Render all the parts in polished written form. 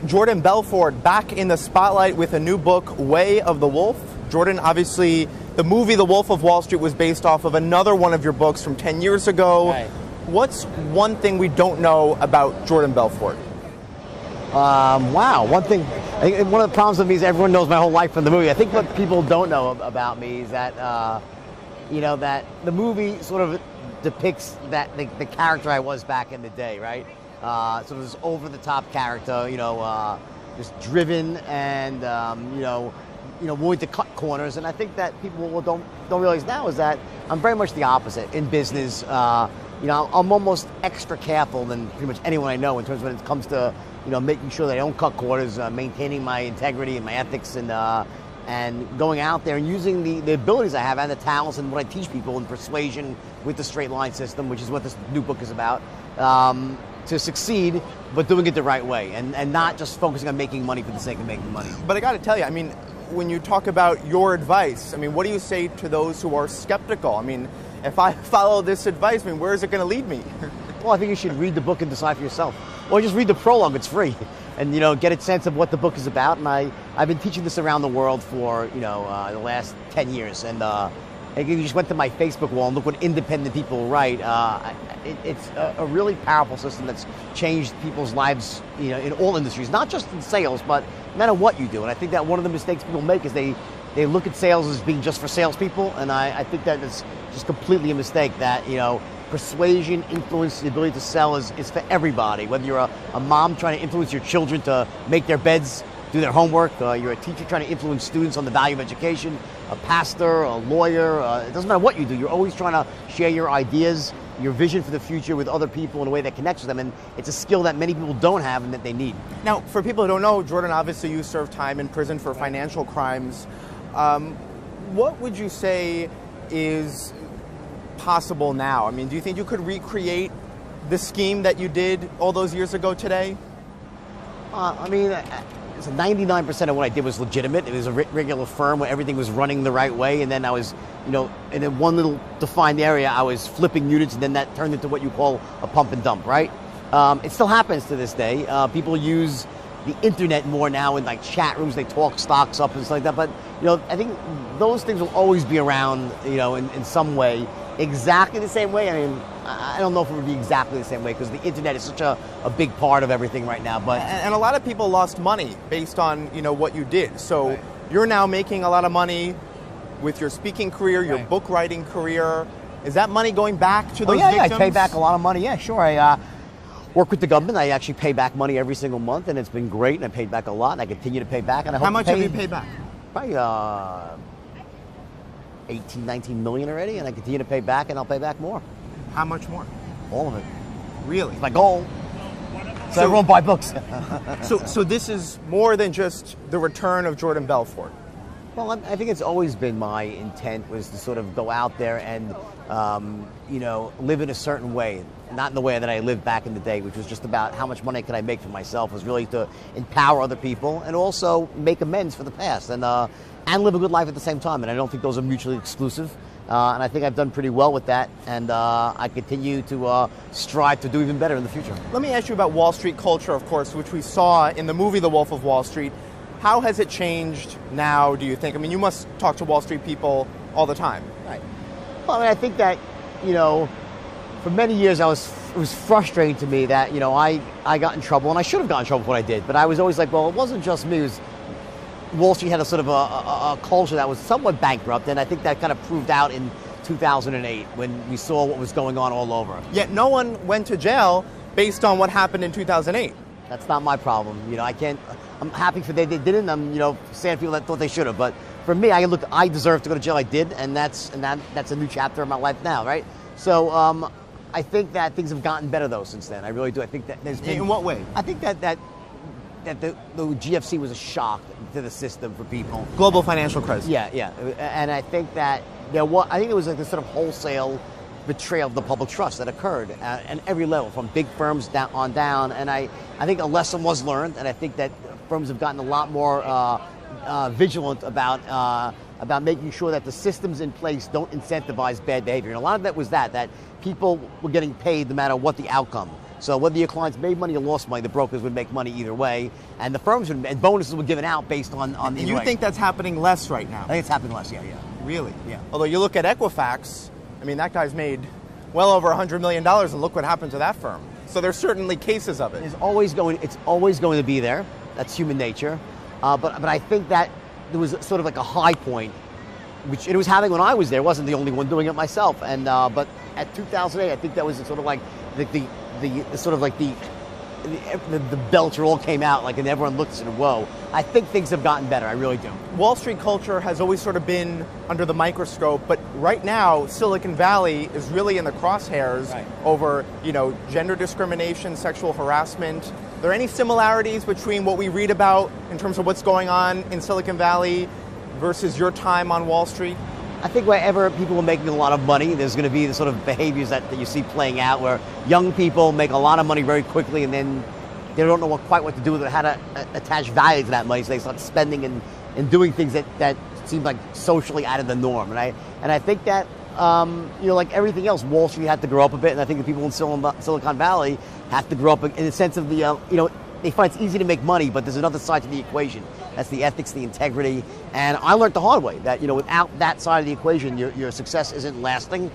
Jordan Belfort back in the spotlight with a new book, Way of the Wolf. Jordan, obviously, the movie The Wolf of Wall Street was based off of another one of your books from 10 years ago. Right. What's one thing we don't know about Jordan Belfort? Wow, one thing, I think one of the problems with me is everyone knows my whole life from the movie. I think what people don't know about me is that, that the movie sort of depicts that the character I was back in the day, right? Sort of this over-the-top character, just driven and, willing to cut corners. And I think that people don't realize now is that I'm very much the opposite in business. I'm almost extra careful than pretty much anyone I know in terms of when it comes to, making sure that I don't cut corners, maintaining my integrity and my ethics, and going out there and using the abilities I have and the talents and what I teach people in persuasion with the straight line system, which is what this new book is about, to succeed, but doing it the right way and not just focusing on making money for the sake of making money. But I got to tell you, when you talk about your advice, what do you say to those who are skeptical? If I follow this advice, where is it going to lead me? Well, I think you should read the book and decide for yourself. Or just read the prologue, it's free. And, get a sense of what the book is about. And I've been teaching this around the world for, the last 10 years. And if you just went to my Facebook wall and look what independent people write, it's a really powerful system that's changed people's lives, in all industries, not just in sales, but no matter what you do. And I think that one of the mistakes people make is they look at sales as being just for salespeople. And I think that it's just completely a mistake that, persuasion, influence, the ability to sell is for everybody. Whether you're a mom trying to influence your children to make their beds, do their homework, you're a teacher trying to influence students on the value of education, a pastor, a lawyer, it doesn't matter what you do. You're always trying to share your ideas, your vision for the future with other people in a way that connects with them. And it's a skill that many people don't have and that they need. Now, for people who don't know, Jordan, obviously you served time in prison for financial crimes. What would you say is possible now? Do you think you could recreate the scheme that you did all those years ago today? So 99% of what I did was legitimate. It was a regular firm where everything was running the right way, and then I was, in one little defined area, I was flipping units, and then that turned into what you call a pump and dump, right? It still happens to this day. People use the internet more now in chat rooms. They talk stocks up and stuff like that. But I think those things will always be around, in some way, exactly the same way. I don't know if it would be exactly the same way because the internet is such a big part of everything right now. But and a lot of people lost money based on what you did. So right. You're now making a lot of money with your speaking career, your right. book writing career. Is that money going back to those victims? Yeah, I pay back a lot of money. Yeah, sure. I work with the government. I actually pay back money every single month, and it's been great. And I paid back a lot, and I continue to pay back. And I hope How much have you paid back? Probably 18, 19 million already, and I continue to pay back, and I'll pay back more. How much more? All of it. Really? It's my goal. So everyone buy books. So this is more than just the return of Jordan Belfort. Well, I think it's always been my intent was to sort of go out there and, live in a certain way. Not in the way that I lived back in the day, which was just about how much money could I make for myself, was really to empower other people and also make amends for the past and live a good life at the same time. And I don't think those are mutually exclusive. And I think I've done pretty well with that. And I continue to strive to do even better in the future. Let me ask you about Wall Street culture, of course, which we saw in the movie The Wolf of Wall Street. How has it changed now, do you think? You must talk to Wall Street people all the time. Right. Well, I think that, for many years it was frustrating to me that, I got in trouble, and I should have gotten in trouble for what I did. But I was always like, well, it wasn't just me. It was Wall Street had a sort of a culture that was somewhat bankrupt, and I think that kind of proved out in 2008 when we saw what was going on all over. Yet no one went to jail based on what happened in 2008. That's not my problem. I'm happy for they didn't. I'm, sad people that thought they should have. But for me, I deserve to go to jail. I did, and that's a new chapter of my life now, right? So I think that things have gotten better though since then. I really do. I think that there's been. In what way? I think that the GFC was a shock to the system for people. Global financial crisis. Yeah, and I think that there was like this sort of wholesale betrayal of the public trust that occurred at every level, from big firms down. And I think a lesson was learned, and I think that firms have gotten a lot more vigilant about about making sure that the systems in place don't incentivize bad behavior. And a lot of that was that people were getting paid no matter what the outcome. So whether your clients made money or lost money, the brokers would make money either way, and the firms would, and bonuses were given out based on the. And you think that's happening less right now? I think it's happening less. Yeah. Really? Yeah. Although you look at Equifax, I mean, that guy's made well over $100 million, and look what happened to that firm. So there's certainly cases of it. It's always going to be there. That's human nature. But I think that there was sort of like a high point, which it was having when I was there. I wasn't the only one doing it myself. And but at 2008, I think that was sort of like the belcher all came out, like, and everyone looked and said, whoa. I think things have gotten better. I really do. Wall Street culture has always sort of been under the microscope, but right now, Silicon Valley is really in the crosshairs over, gender discrimination, sexual harassment. Are there any similarities between what we read about in terms of what's going on in Silicon Valley versus your time on Wall Street? I think wherever people are making a lot of money, there's going to be the sort of behaviors that you see playing out where young people make a lot of money very quickly and then they don't know quite what to do with it, how to attach value to that money, so they start spending and doing things that seem like socially out of the norm. And I think that, like everything else, Wall Street had to grow up a bit, and I think the people in Silicon Valley have to grow up in the sense of they find it's easy to make money, but there's another side to the equation. That's the ethics, the integrity. And I learned the hard way that, without that side of the equation, your success isn't lasting.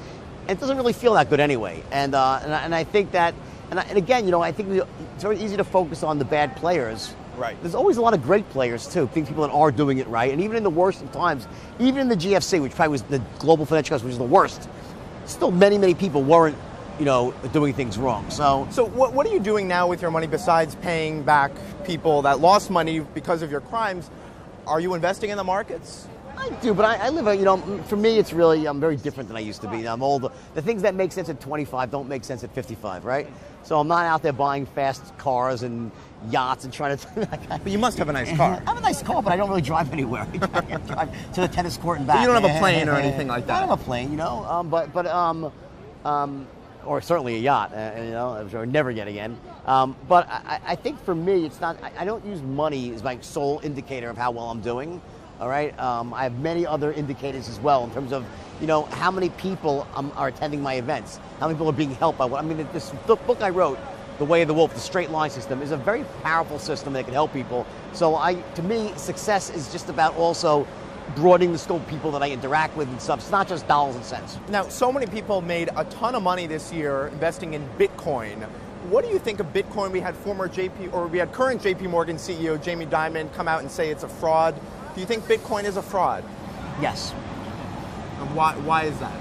And it doesn't really feel that good anyway. And I think that, and again, I think it's very easy to focus on the bad players. Right. There's always a lot of great players, too, people that are doing it right. And even in the worst of times, even in the GFC, which probably was the global financial crisis, which is the worst, still many people weren't, doing things wrong. So what are you doing now with your money besides paying back people that lost money because of your crimes? Are you investing in the markets? I do, but I live for me, it's really, I'm very different than I used to be. I'm older. The things that make sense at 25 don't make sense at 55, right? So I'm not out there buying fast cars and yachts and trying to... But you must have a nice car. I have a nice car, but I don't really drive anywhere. I drive to the tennis court and back. But you don't have a plane or anything like that? I don't have a plane, or certainly a yacht, or never get again. But I think for me, it's not, I don't use money as my sole indicator of how well I'm doing. All right, I have many other indicators as well in terms of, how many people are attending my events, how many people are being helped by what. I mean, this book I wrote, The Way of the Wolf, the straight line system, is a very powerful system that can help people. So to me, success is just about also broadening the scope of people that I interact with and stuff. It's not just dollars and cents. Now, so many people made a ton of money this year investing in Bitcoin. What do you think of Bitcoin? We had current JP Morgan CEO Jamie Dimon come out and say it's a fraud. Do you think Bitcoin is a fraud? Yes. And why is that?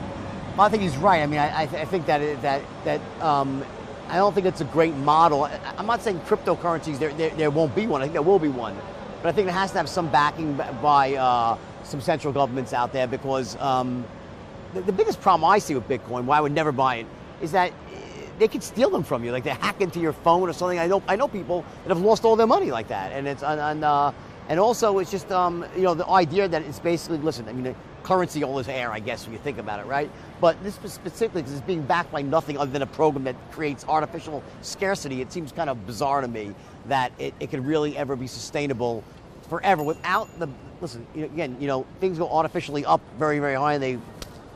Well, I think he's right. I mean, I think that I don't think it's a great model. I'm not saying cryptocurrencies there won't be one. I think there will be one, but I think it has to have some backing by some central governments out there, because the biggest problem I see with Bitcoin, why I would never buy it, is that they could steal them from you. Like, they hack into your phone or something. I know people that have lost all their money like that, and also it's just the idea that it's basically, listen, I mean, the currency all is air, I guess, when you think about it, right? But this specifically, because it's being backed by nothing other than a program that creates artificial scarcity, it seems kind of bizarre to me that it could really ever be sustainable forever without the, listen, again, things go artificially up very, very high and they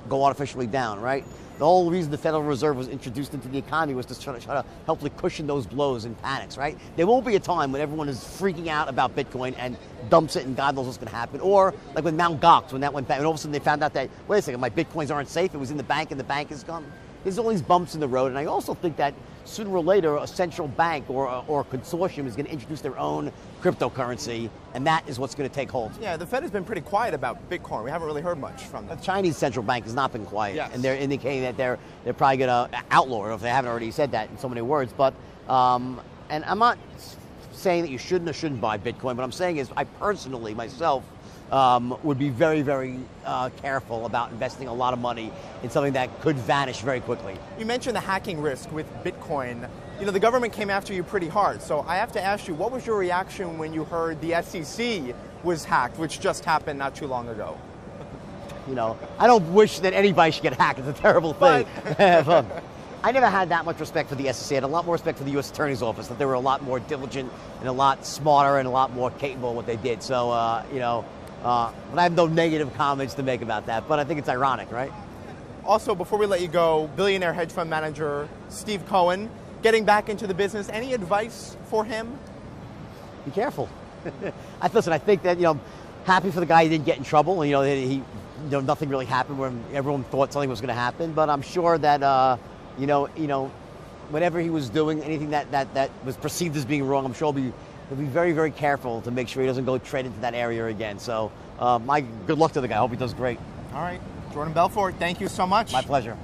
go artificially down, right? The whole reason the Federal Reserve was introduced into the economy was to try to helpfully cushion those blows and panics, right? There won't be a time when everyone is freaking out about Bitcoin and dumps it and God knows what's going to happen. Or like with Mt. Gox, when that went back, and all of a sudden they found out that, wait a second, my Bitcoins aren't safe. It was in the bank and the bank is gone. There's all these bumps in the road. And I also think that sooner or later, a central bank or a consortium is going to introduce their own cryptocurrency, and that is what's going to take hold. Yeah, the Fed has been pretty quiet about Bitcoin. We haven't really heard much from them. The Chinese central bank has not been quiet, yes. And they're indicating that they're probably going to outlaw it, if they haven't already said that in so many words. But and I'm not saying that you shouldn't or shouldn't buy Bitcoin. What I'm saying is, I personally, myself, would be very, very careful about investing a lot of money in something that could vanish very quickly. You mentioned the hacking risk with Bitcoin. The government came after you pretty hard. So I have to ask you, what was your reaction when you heard the SEC was hacked, which just happened not too long ago? I don't wish that anybody should get hacked. It's a terrible thing. I never had that much respect for the SEC. I had a lot more respect for the U.S. Attorney's Office, that they were a lot more diligent and a lot smarter and a lot more capable of what they did. So, But I have no negative comments to make about that. But I think it's ironic, right? Also, before we let you go, billionaire hedge fund manager Steve Cohen, getting back into the business. Any advice for him? Be careful. I think that, happy for the guy he didn't get in trouble. Nothing really happened when everyone thought something was going to happen. But I'm sure that, whatever he was doing, anything that was perceived as being wrong, I'm sure he'll be very, very careful to make sure he doesn't go tread into that area again. So my good luck to the guy. I hope he does great. All right. Jordan Belfort, thank you so much. My pleasure.